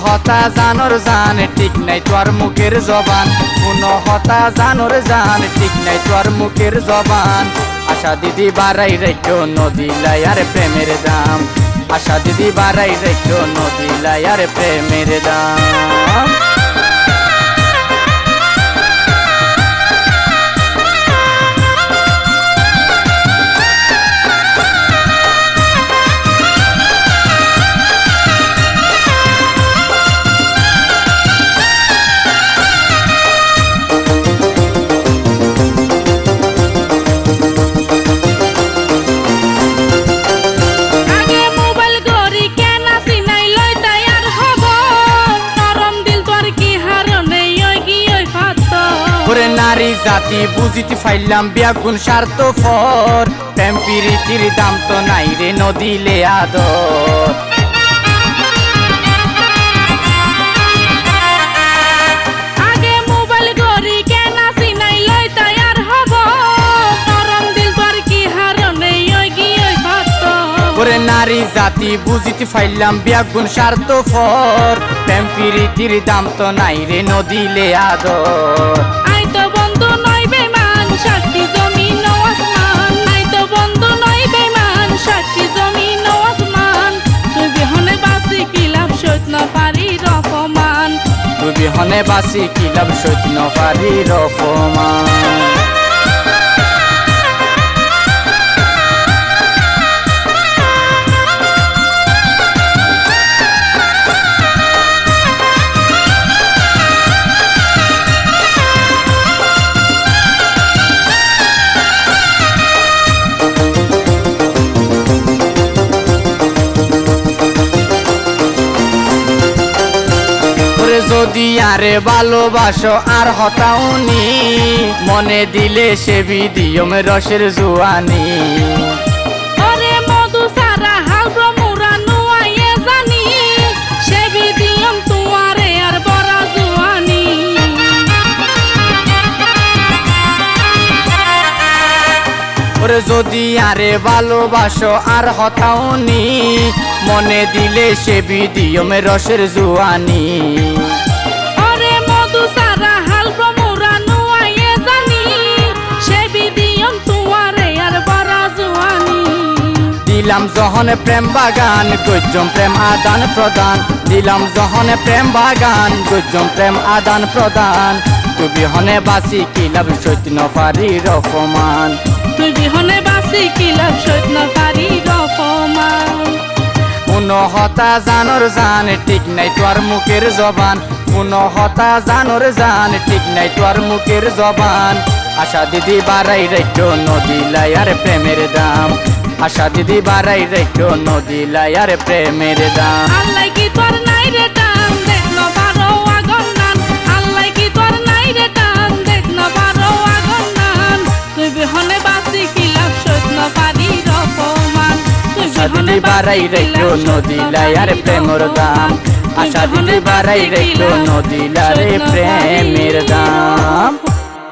হতা জানোর জান ঠিক নাই তোর মুখের জবান কোন হতা জানোর জান ঠিক নাই তোর মুখের জবান আশা দিদি বাড়াই রেখো নদিলাই আর প্রেমের দাম আশা দিদি বাড়াই রেখো নদিলাই আর প্রেমের দাম নারী জাতি বুঝিতে ফাইলাম ব্যাগুন স্বার্থপর প্রেম প্রীতির দাম তো নাই রে নদিলে আদর আগে মোবাইল গরি কেন সিনাই লই তৈয়ার হব নরম দিল তোর কি হারনে ওই ভাত ওরে নারী জাতি বুঝিতে ফাইলাম ব্যাগুন স্বার্থপর প্রেম প্রীতির দাম তো নাই রে নদিলে আদর আই তো বন্ধু নই বেমান সাক্ষী জমিন ও আসমান আই তো বন্ধু নই বেমান সাক্ষী জমিন ও আসমান তুই বিহনে বাসি কি লাভ সইত না পারি রকমান তুই বিহনে বাসি কি লাভ সইত না পারি রকমান যদি আরে ভালোবাসো আর হতাউনি মনে দিলে সে বিদিয়ম রসের জুয়ানি ওরে মধু সারা হাল ব্রহ্মরা নুয়াইয়ে জানি সে বিদিয়ম তুয়ারে আর বড়া জুয়ানি ওরে যদি আরে ভালোবাসো আর হতাউনি মনে দিলে সে বিদিয়ম রসের জুয়ানি ওরে মধু সারা হাল ব্রহ্মরা নুয়াইয়ে জানি সে বিদিয়ম তুয়ারে আর বড়া জুয়ানি দিলাম যহনে প্রেম বাগান গজ্জম প্রেম আদান প্রদান দিলাম যহনে প্রেম বাগান গজ্জম প্রেম আদান প্রদান তুই বিহনে বাসি কি লাভ সইত না পারি রকমান তুই বিহনে বাসি কি লাভ সইত না পারি রকমান কোন হতা জানোর জান ঠিক নাই তোর মুখের জবান কোন হতা জানোর জান ঠিক নাই তোর মুখের জবান আশা দিদি বাড়াই রেখো নদিলাই আর প্রেমের দাম আশা দিদি বাড়াই রেখো নদিলাই আর প্রেমের দাম আল্লাহ কি তোর নাই রে দাম দেখলো বারো আগুন নান আল্লাহ কি তোর নাই রে দাম দেখলো বারো আগুন নান তুই বিহনে বাসি কি লাভ সইত না পারি রকমান আশা দিদি বাড়াই রেখো নদিলাই আর প্রেমের দাম আশা দিদি বাড়াই রেখো নদিলাই প্রেমের দাম।